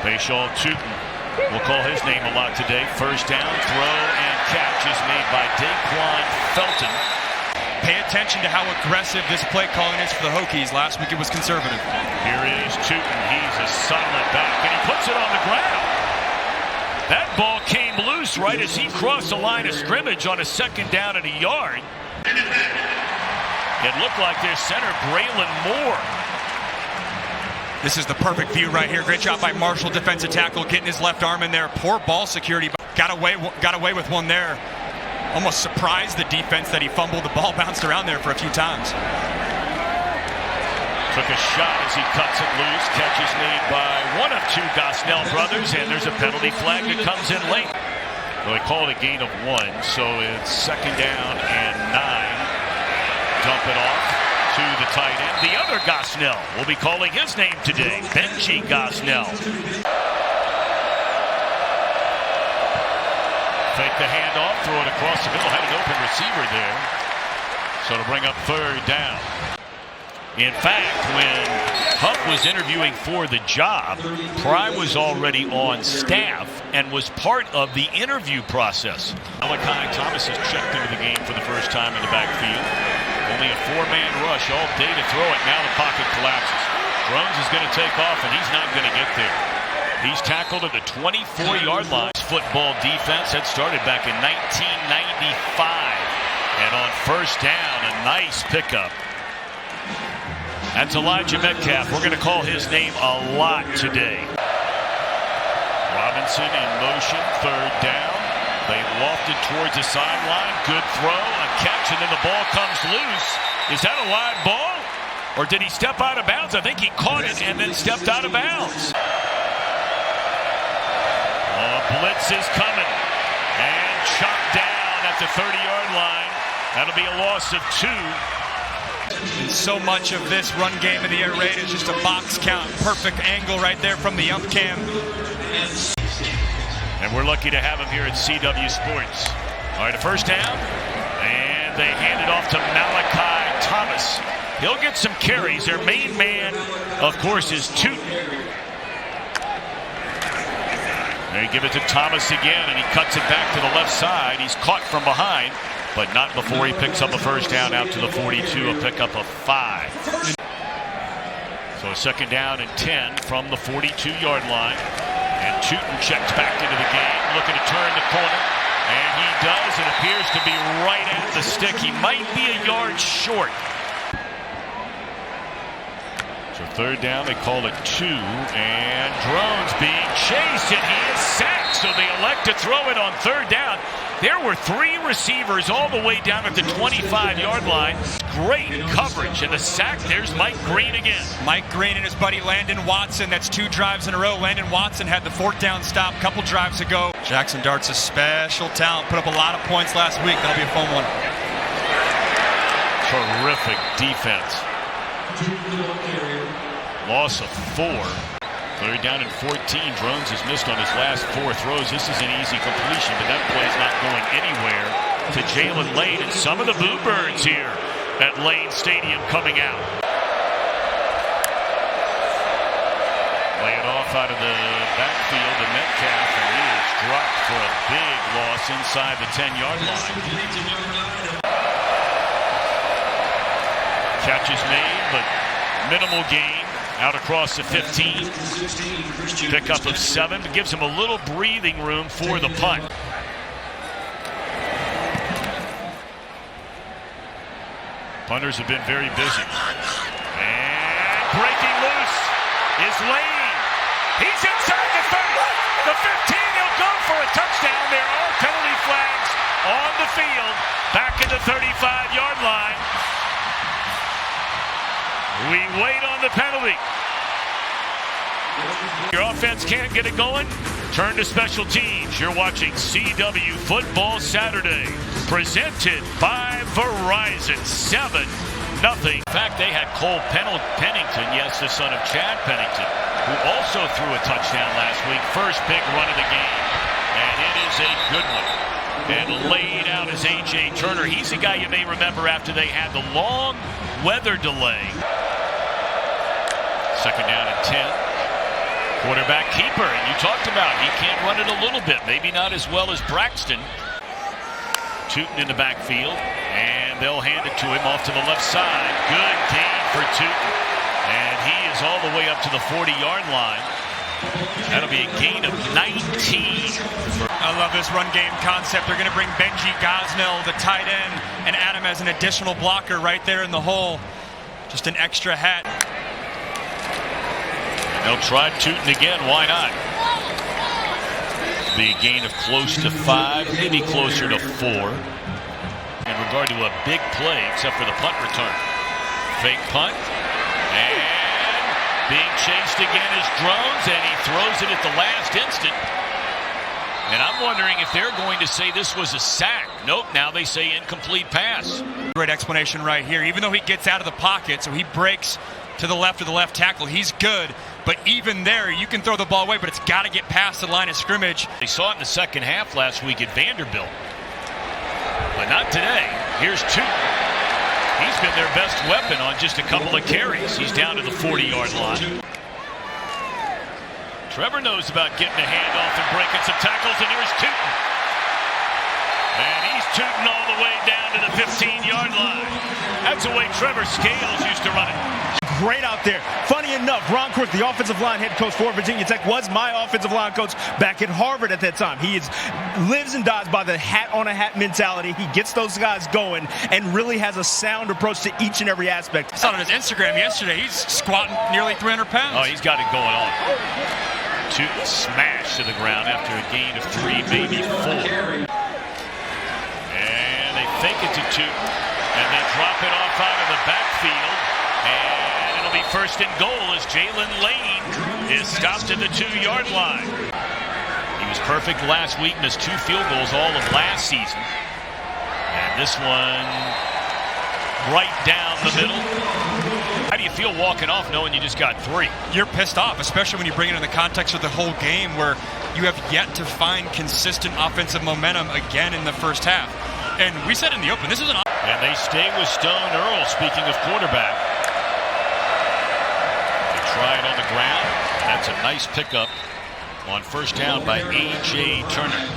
Bhayshul Tuten will call his name a lot today. First down, throw, and catch is made by Daquan Felton. Pay attention to how aggressive this play calling is for the Hokies. Last week it was conservative. Here is Tuten. He's a solid back, and he puts it on the ground. That ball came loose right as he crossed the line of scrimmage on a second down and a yard. It looked like their center, Jaylin Lane. This is the perfect view right here. Great job by Marshall, defensive tackle, getting his left arm in there. Poor ball security. Got away with one there. Almost surprised the defense that he fumbled. The ball bounced around there for a few times. Took a shot as he cuts it loose. Catch is made by one of two Gosnell brothers, and there's a penalty flag that comes in late. Well, they call it a gain of 1, so it's second down and 9. Dump it off to the tight end. The other Gosnell will be calling his name today, Benji Gosnell. Fake the handoff, throw it across the middle, had an open receiver there. So to bring up third down. In fact, when Huff was interviewing for the job, Pry was already on staff and was part of the interview process. Malachi Thomas has checked into the game for the first time in the backfield. Only a 4-man rush all day to throw it. Now the pocket collapses. Drones is going to take off, and he's not going to get there. He's tackled at the 24-yard line. Football defense had started back in 1995. And on first down, a nice pickup. That's Elijah Metcalf. We're going to call his name a lot today. Robinson in motion, third down. They lofted towards the sideline. Good throw, a catch, and then the ball comes loose. Is that a live ball? Or did he step out of bounds? I think he caught it and then stepped out of bounds. Blitz is coming. And chopped down at the 30-yard line. That'll be a loss of 2. And so much of this run game in the air raid is just a box count. Perfect angle right there from the ump cam. And we're lucky to have him here at CW Sports. All right, a first down. And they hand it off to Malachi Thomas. He'll get some carries. Their main man, of course, is Tuten. They give it to Thomas again, and he cuts it back to the left side. He's caught from behind, but not before he picks up a first down out to the 42, a pickup of 5. So a second down and 10 from the 42-yard line. And Tuten checks back into the game, looking to turn the corner. And he does. It appears to be right at the stick. He might be a yard short. So third down, they call it 2. And Drones being chased, and he is sacked. So they elect to throw it on third down. There were 3 receivers all the way down at the 25-yard line. Great coverage, and the sack, there's Mike Green again. Mike Green and his buddy Landon Watson. That's 2 drives in a row. Landon Watson had the 4th down stop a couple drives ago. Jackson Dart's a special talent. Put up a lot of points last week. That'll be a fun one. Terrific defense. Loss of 4. Third down and 14. Drones has missed on his last 4 throws. This is an easy completion, but that play is not going anywhere to Jaylin Lane. And some of the Bluebirds here at Lane Stadium coming out. Lay it off out of the backfield to Metcalf, and he is dropped for a big loss inside the 10-yard line. Catch is made, but minimal gain. Out across the 15. Pickup of 7. Gives him a little breathing room for the punt. Punters have been very busy. And breaking loose is Lane. He's inside the 30. The 15. He'll go for a touchdown. There are penalty flags on the field. Back at the 35-yard line. We wait on the penalty. Your offense can't get it going? Turn to special teams. You're watching CW Football Saturday, presented by Verizon. 7-0. In fact, they had Cole Pennington, yes, the son of Chad Pennington, who also threw a touchdown last week. First big run of the game, and it is a good one. And laid out is A.J. Turner. He's the guy you may remember after they had the long weather delay. Second down and 10. Quarterback keeper, and you talked about he can't run it a little bit, maybe not as well as Braxton. Tuten in the backfield, and they'll hand it to him off to the left side. Good gain for Tuten, and he is all the way up to the 40-yard line. That'll be a gain of 19. I love this run game concept. They're going to bring Benji Gosnell, the tight end, and add him as an additional blocker right there in the hole. Just an extra hat. They'll try Tuten again. Why not? Be a gain of close to 5, maybe closer to 4. In regard to a big play, except for the punt return. Fake punt. And being chased again is Drones, and he throws it at the last instant. And I'm wondering if they're going to say this was a sack. Nope, now they say incomplete pass. Great explanation right here. Even though he gets out of the pocket, so he breaks to the left of the left tackle, he's good. But even there, you can throw the ball away, but it's got to get past the line of scrimmage. They saw it in the second half last week at Vanderbilt. But not today. Here's Tuten. He's been their best weapon on just a couple of carries. He's down to the 40-yard line. Trevor knows about getting a handoff and breaking some tackles, and here's Tuten. And he's Tuten all the way down to the 15-yard line. That's the way Trevor Scales used to run it. Great out there. Funny enough, Ron Crook, the offensive line head coach for Virginia Tech, was my offensive line coach back at Harvard at that time. He lives and dies by the hat-on-a-hat mentality. He gets those guys going and really has a sound approach to each and every aspect. I saw on his Instagram yesterday, he's squatting nearly 300 pounds. Oh, he's got it going on. Tuten smashed to the ground after a gain of 3, maybe 4. And they fake it to Tuten, and they drop it off out of the backfield. And it'll be first and goal as Jaylin Lane is stopped at the 2-yard line. He was perfect last week, missed 2 field goals all of last season. And this one right down the middle. How do you feel walking off knowing you just got 3? You're pissed off, especially when you bring it in the context of the whole game where you have yet to find consistent offensive momentum again in the first half. And we said in the open, this is an... And they stay with Stone Earl, speaking of quarterback. They try it on the ground. That's a nice pickup on first down by A.J. Turner.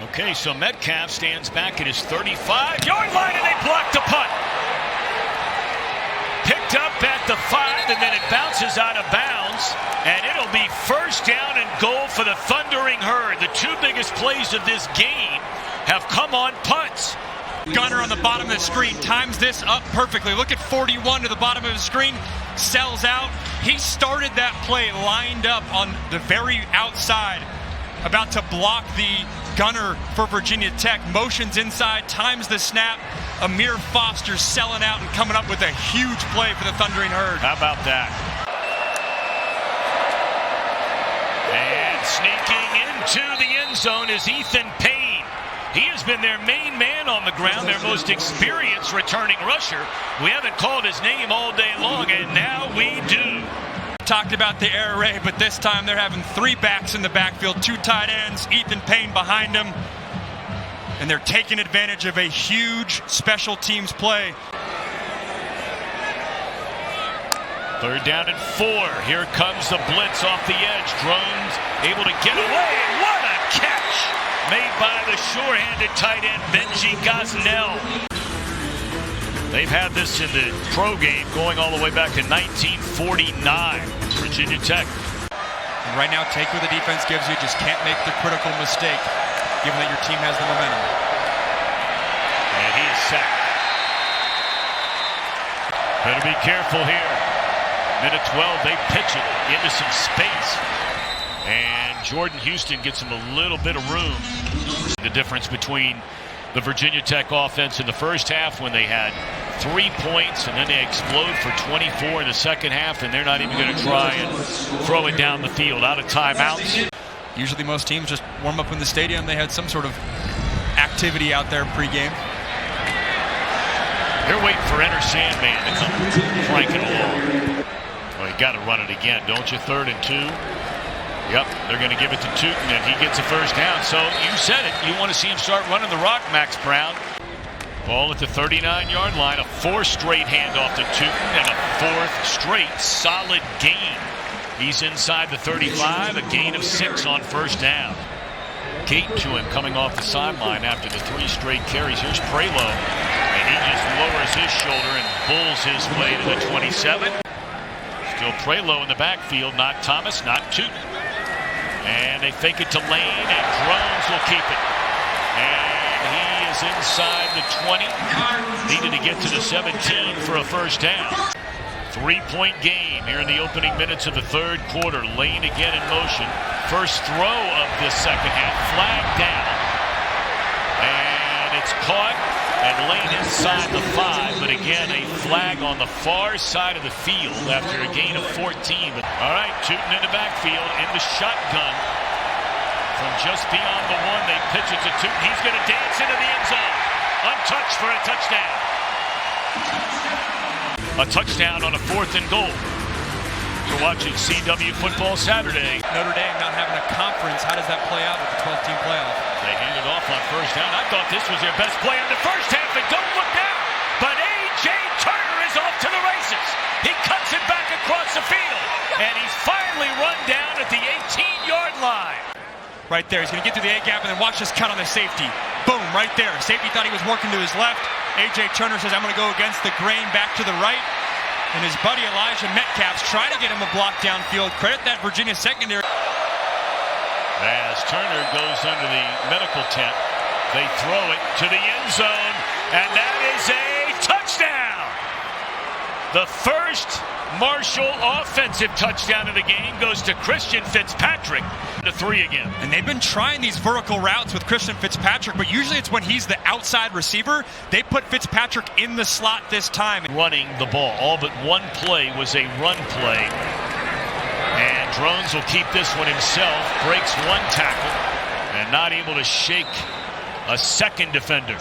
Okay, so Metcalf stands back at his 35-yard line, and they block the punt. Picked up at the 5, and then it bounces out of bounds, and it'll be first down and goal for the Thundering Herd. The 2 biggest plays of this game have come on punts. Gunner on the bottom of the screen times this up perfectly. Look at 41 to the bottom of the screen, sells out. He started that play lined up on the very outside, about to block the gunner for Virginia Tech. Motions inside, times the snap. Amir Foster selling out and coming up with a huge play for the Thundering Herd. How about that? And sneaking into the end zone is Ethan Payne. He has been their main man on the ground, their most experienced returning rusher. We haven't called his name all day long, and now we do. Talked about the air raid, but this time they're having 3 backs in the backfield, 2 tight ends, Ethan Payne behind him. And they're taking advantage of a huge special teams play. 3rd down and 4. Here comes the blitz off the edge. Drones able to get away. What a catch made by the sure-handed tight end Benji Gosnell. They've had this in the pro game going all the way back to 1949. Virginia Tech. And right now, take what the defense gives you. Just can't make the critical mistake, given that your team has the momentum. And he is sacked. Better be careful here. Minute 12, they pitch it into some space. And Jordan Houston gets him a little bit of room. The difference between the Virginia Tech offense in the first half when they had 3 points and then they explode for 24 in the second half, and they're not even going to try and throw it down the field out of timeouts. Usually most teams just warm up in the stadium. They had some sort of activity out there pregame. They're waiting for Enter Sandman to come cranking along. Well, you got to run it again, don't you? 3rd and 2. Yep, they're going to give it to Tuten, and he gets a first down. So you said it. You want to see him start running the rock, Max Brown. Ball at the 39-yard line. A 4th straight handoff to Tuten, and a 4th straight solid gain He's inside the 35, a gain of 6 on first down. Gate to him coming off the sideline after the 3 straight carries. Here's Prelo, and he just lowers his shoulder and bulls his way to the 27. Still Prelo in the backfield, not Thomas, not Tuten. And they fake it to Lane, and Drones will keep it. And he is inside the 20. Needed to get to the 17 for a first down. 3-point game here in the opening minutes of the third quarter. Lane again in motion. First throw of the second half. Flag down. And it's caught. And Lane inside the 5. But again, a flag on the far side of the field after a gain of 14. But, all right, Tuten in the backfield in the shotgun. From just beyond the 1, they pitch it to Tuten. He's going to dance into the end zone. Untouched for a touchdown. A touchdown on a 4th and goal. You're watching CW Football Saturday. Notre Dame not having a conference. How does that play out with the 12-team playoff? They hand it off on first down. I thought this was their best play in the first half, and don't look down. But A.J. Turner is off to the races. He cuts it back across the field, and he's finally run down at the 18-yard line. Right there. He's going to get through the A-gap, and then watch this cut on the safety. Boom, right there. Safety thought he was working to his left. A.J. Turner says, I'm going to go against the grain back to the right. And his buddy Elijah Metcalf's trying to get him a block downfield. Credit that Virginia secondary. As Turner goes under the medical tent, they throw it to the end zone, and that is a touchdown! The first Marshall offensive touchdown of the game goes to Christian Fitzpatrick. To 3 again. And they've been trying these vertical routes with Christian Fitzpatrick, but usually it's when he's the outside receiver. They put Fitzpatrick in the slot this time. Running the ball. All but one play was a run play. And Drones will keep this one himself. Breaks 1 tackle and not able to shake a second defender.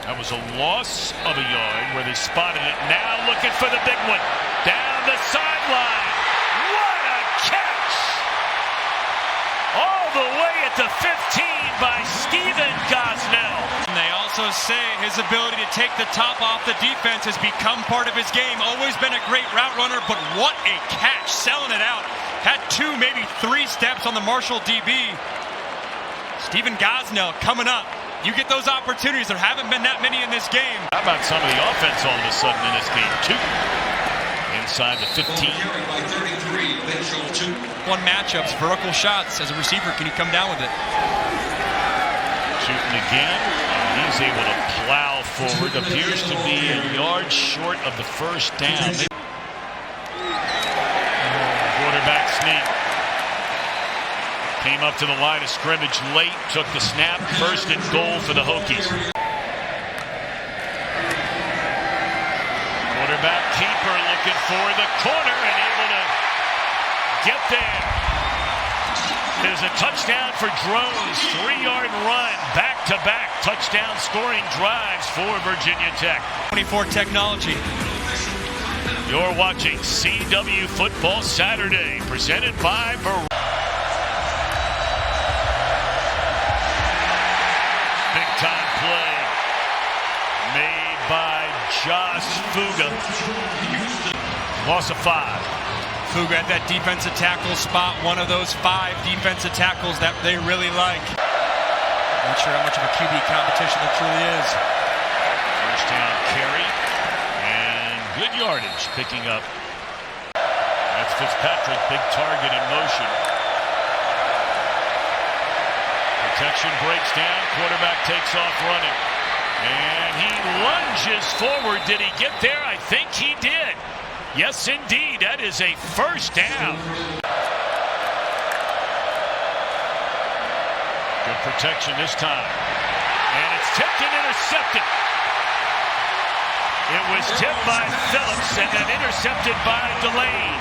That was a loss of a yard where they spotted it. Now looking for the big one. Down the sideline. What a catch! All the way at the 15 by Stephen Gosnell. And they also say his ability to take the top off the defense has become part of his game. Always been a great route runner, but what a catch. Selling it out. Had 2, maybe 3 steps on the Marshall DB. Stephen Gosnell coming up. You get those opportunities. There haven't been that many in this game. How about some of the offense all of a sudden in this game? Tuten inside the 15. One matchups, vertical shots. As a receiver, can he come down with it? Tuten again. He's able to plow forward. Appears to be a yard short of the first down. Quarterback sneak. Came up to the line of scrimmage late, took the snap, 1st and goal for the Hokies. Quarterback keeper looking for the corner and able to get there. There's a touchdown for Drones, 3-yard run, back-to-back touchdown scoring drives for Virginia Tech. 24 technology. You're watching CW Football Saturday, presented by Verizon. Big-time play made by Josh Fuga. Loss of 5. Fuga at that defensive tackle spot, one of those 5 defensive tackles that they really like. Not sure how much of a QB competition it truly is. First down carry, and good yardage picking up. That's Fitzpatrick, big target in motion. Protection breaks down, quarterback takes off running. And he lunges forward. Did he get there? I think he did. Yes, indeed. That is a first down. Good protection this time. And it's tipped and intercepted. It was tipped by Phillips and then intercepted by Delane.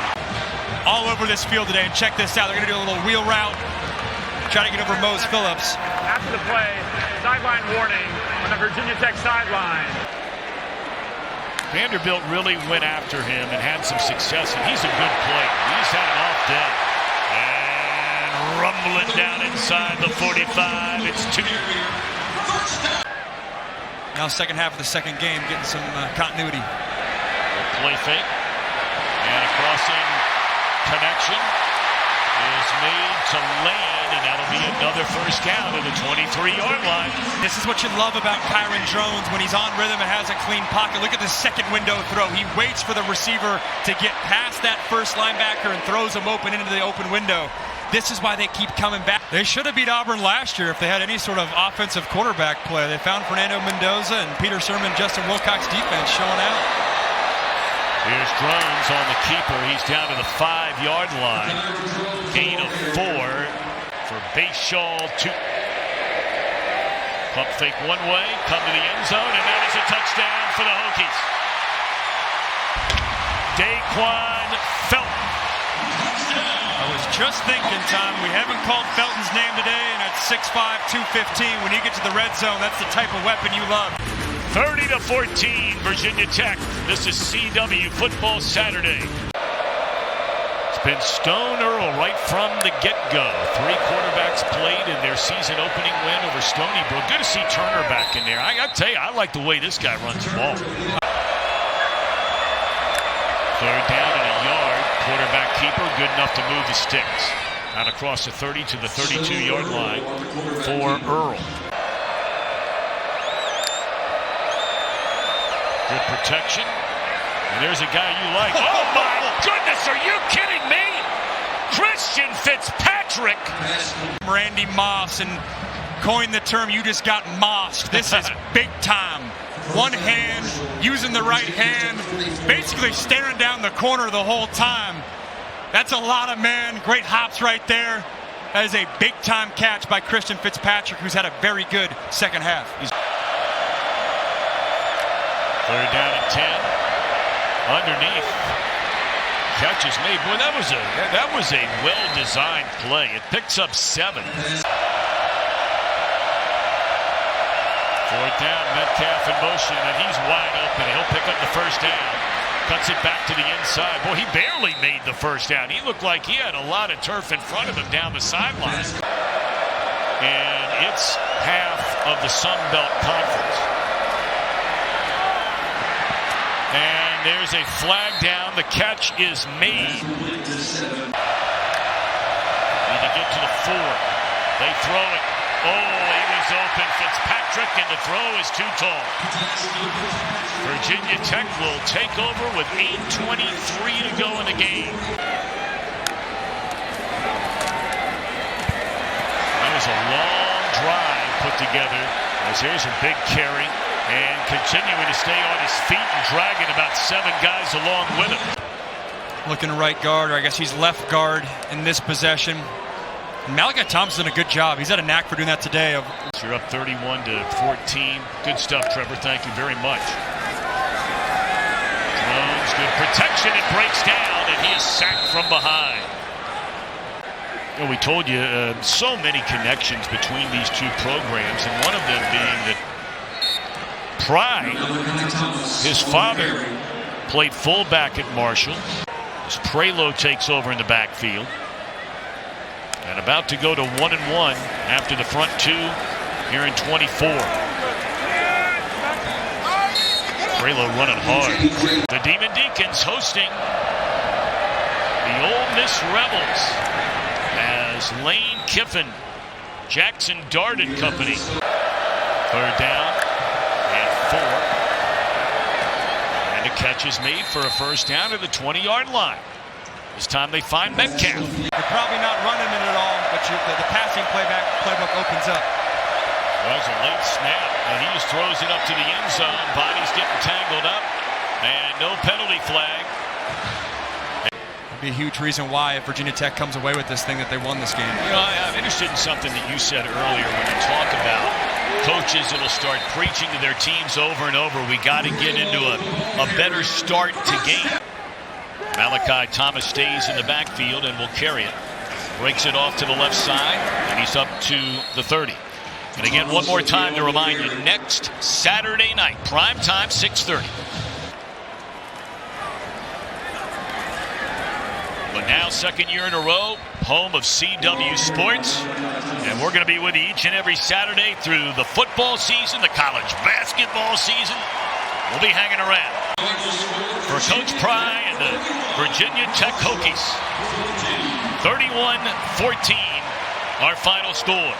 All over this field today. And check this out. They're going to do a little wheel route. Try to get over Mose Phillips. After the play, sideline warning on the Virginia Tech sideline. Vanderbilt really went after him and had some success, and he's a good player. He's had an off day. And rumbling down inside the 45. It's 2. Now second half of the second game, getting some continuity. A play fake. And a crossing connection is made to Lane, and that'll be another first down at the 23-yard line. This is what you love about Kyron Drones when he's on rhythm and has a clean pocket. Look at the second window throw. He waits for the receiver to get past that first linebacker and throws him open into the open window. This is why they keep coming back. They should have beat Auburn last year if they had any sort of offensive quarterback play. They found Fernando Mendoza and Peter Sermon, Justin Wilcox defense showing out. Here's Drones on the keeper. He's down to the 5-yard line. Gain of 4 for Bhayshul Tuten. Pump fake one way, come to the end zone, and that is a touchdown for the Hokies. Daquan Felton. I was just thinking, Tom, we haven't called Felton's name today, and at 6'5", 215, when you get to the red zone, that's the type of weapon you love. 30-14, Virginia Tech. This is CW Football Saturday. It's been Stone Earl right from the get-go. 3 quarterbacks played in their season opening win over Stony Brook. Good to see Turner back in there. I got to tell you, I like the way this guy runs the ball. 3rd down and a yard. Quarterback keeper good enough to move the sticks. Out across the 30 to the 32-yard line for Earl. Good protection. And there's a guy you like. Oh, my goodness, are you kidding me? Christian Fitzpatrick. Randy Moss, and coined the term, you just got mossed. This is big time. One hand, using the right hand, basically staring down the corner the whole time. That's a lot of man. Great hops right there. That is a big-time catch by Christian Fitzpatrick, who's had a very good second half. 3rd down and 10. Underneath. Catch is made. Boy, that was a well-designed play. It picks up 7. 4th down, Metcalf in motion, and he's wide open. He'll pick up the first down. Cuts it back to the inside. Boy, he barely made the first down. He looked like he had a lot of turf in front of him down the sideline. And it's half of the Sun Belt Conference. And there's a flag down. The catch is made. Need to get to the 4. They throw it. Oh, he was open. Fitzpatrick, and the throw is too tall. Virginia Tech will take over with 8:23 to go in the game. That was a long drive put together. As here's a big carry. And continuing to stay on his feet and dragging about 7 guys along with him. Looking right guard, or I guess he's left guard in this possession. Malachi Thompson did a good job. He's had a knack for doing that today. You're up 31-14. Good stuff, Trevor. Thank you very much. Drones, good protection. It breaks down, and he is sacked from behind. You know, we told you so many connections between these 2 programs, and one of them being that Pry, his father, played fullback at Marshall. As Prelo takes over in the backfield. And about to go to 1-1 after the front 2 here in 24. Prelo running hard. The Demon Deacons hosting the Ole Miss Rebels as Lane Kiffin, Jackson Dart and company. 3rd down. 4. And a catch is made for a first down at the 20-yard line. This time they find Metcalf. You're probably not running it at all, but the passing playbook opens up. Well, it's a late snap, and he just throws it up to the end zone. Bodies getting tangled up, and no penalty flag. That'd be a huge reason why, if Virginia Tech comes away with this thing, that they won this game. You know, I'm interested in something that you said earlier when you talk about coaches that'll start preaching to their teams over and over. We got to get into a better start to game. Malachi Thomas stays in the backfield and will carry it. Breaks it off to the left side, and he's up to the 30. And again, one more time to remind you, next Saturday night, prime time, 6:30. But now, 2nd year in a row, home of CW Sports. And we're going to be with you each and every Saturday through the football season, the college basketball season. We'll be hanging around. For for Coach Pry and the Virginia Tech Hokies. 31-14, our final score.